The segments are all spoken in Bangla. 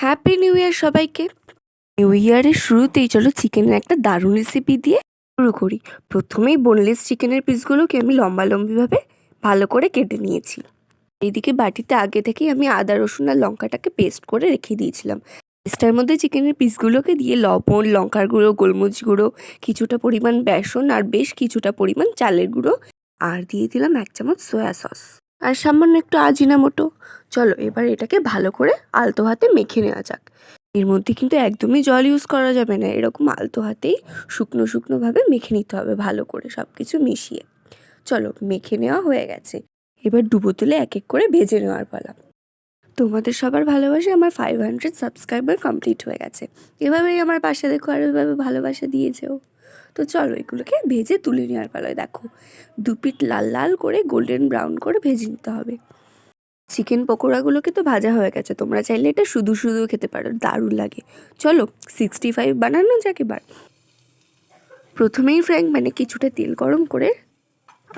হ্যাপি নিউ ইয়ার সবাইকে। নিউ ইয়ারের শুরুতেই চলো চিকেনের একটা দারুণ রেসিপি দিয়ে শুরু করি। প্রথমেই বোনলেস চিকেনের পিসগুলোকে আমি লম্বাভাবে ভালো করে কেটে নিয়েছি। এইদিকে বাটিতে আগে থেকেই আমি আদা রসুন আর লঙ্কাটাকে পেস্ট করে রেখে দিয়েছিলাম। পেস্টার মধ্যে চিকেনের পিসগুলোকে দিয়ে লবণ, লঙ্কার গুঁড়ো, গোলমরিচ গুঁড়ো, কিছুটা পরিমাণ বেসন আর বেশ কিছুটা পরিমাণ চালের গুঁড়ো আর দিয়ে দিলাম 1 চামচ সয়া সস আর সামান্য একটু আজিনামোটো। চলো এবার এটাকে ভালো করে আলতো হাতে মেখে নেওয়া যাক। এর মধ্যে কিন্তু একদমই জল ইউজ করা যাবে না, এরকম আলতো হাতেই শুকনোভাবে মেখে নিতে হবে ভালো করে সব কিছু মিশিয়ে। চলো মেখে নেওয়া হয়ে গেছে, এবার ডুবো তেলে এক এক করে ভেজে নেওয়ার পালা। তোমাদের সবার ভালোবাসা আমার 500 সাবস্ক্রাইবার কমপ্লিট হয়ে গেছে। এভাবেই আমার পাশে দেখো আর এভাবে ভালোবাসা দিয়েছেও। তো চলো এগুলোকে ভেজে তুলে নেওয়ার পালায়। দেখো 2 পিঠ লাল লাল করে গোল্ডেন ব্রাউন করে ভেজে নিতে হবে। চিকেন পকোড়াগুলোকে তো ভাজা হয়ে গেছে, তোমরা চাইলে এটা শুধু খেতে পারো, দারুণ লাগে। চলো 65 বানানো যাক এবার। প্রথমেই ফ্রাইং প্যানে কিছুটা তেল গরম করে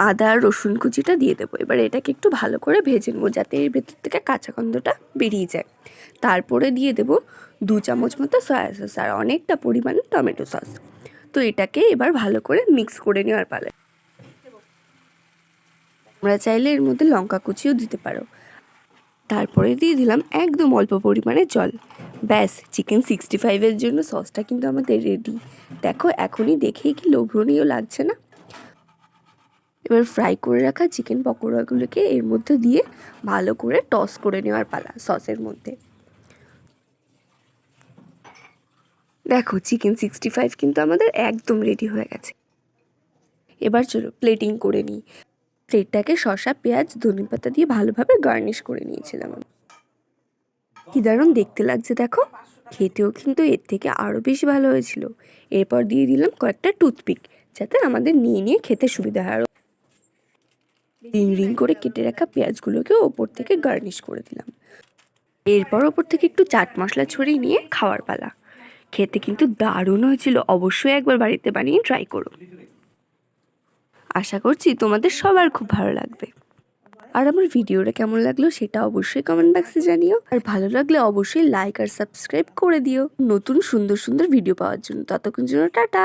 আদা আর রসুন কুচিটা দিয়ে দেবো। এবার এটাকে একটু ভালো করে ভেজে নেবো যাতে এর ভেতর থেকে কাঁচা গন্ধটা বেরিয়ে যায়। তারপরে দিয়ে দেবো 2 চামচ মতো সয়া সস আর অনেকটা পরিমাণে টমেটো সস। তো এটাকে এবার ভালো করে মিক্স করে নেওয়ার পালা। তোমরা চাইলে এর মধ্যে লঙ্কা কুচিও দিতে পারো। তারপরে দিয়ে দিলাম একদম অল্প পরিমাণে জল। ব্যাস, চিকেন 65-এর জন্য সসটা কিন্তু আমাদের রেডি। দেখো এখনই দেখেই কি লোভনীয় লাগছে না? এবার ফ্রাই করে রাখা চিকেন পকোড়াগুলোকে এর মধ্যে দিয়ে ভালো করে টস করে নেওয়ার পালা সসের মধ্যে। দেখো চিকেন 65 কিন্তু আমাদের একদম রেডি হয়ে গেছে। এবার চলো প্লেটিং করে নিই। প্লেটটাকে শসা, পেঁয়াজ, ধনেপাতা দিয়ে ভালোভাবে গার্নিশ করে নিয়েছিলাম। কি দারুণ দেখতে লাগছে দেখো, খেতেও কিন্তু এর থেকে আরও বেশি ভালো হয়েছিল। এরপর দিয়ে দিলাম কয়েকটা টুথপিক যাতে আমাদের নিয়ে খেতে সুবিধা হয়। রিং করে কেটে রাখা পেঁয়াজগুলোকে ওপর থেকে গার্নিশ করে দিলাম। এরপর ওপর থেকে একটু চাট মশলা ছড়িয়ে নিয়ে খাওয়ার পালা। খেতে কিন্তু দারুণ হয়েছিল, অবশ্যই একবার বাড়িতে বানিয়ে ট্রাই করো। আশা করছি তোমাদের সবার খুব ভালো লাগবে। আর আমার ভিডিওটা কেমন লাগলো সেটা অবশ্যই কমেন্ট বক্সে জানিও। আর ভালো লাগলে অবশ্যই লাইক আর সাবস্ক্রাইব করে দিও নতুন সুন্দর ভিডিও পাওয়ার জন্য। ততক্ষণ জন্য টাটা।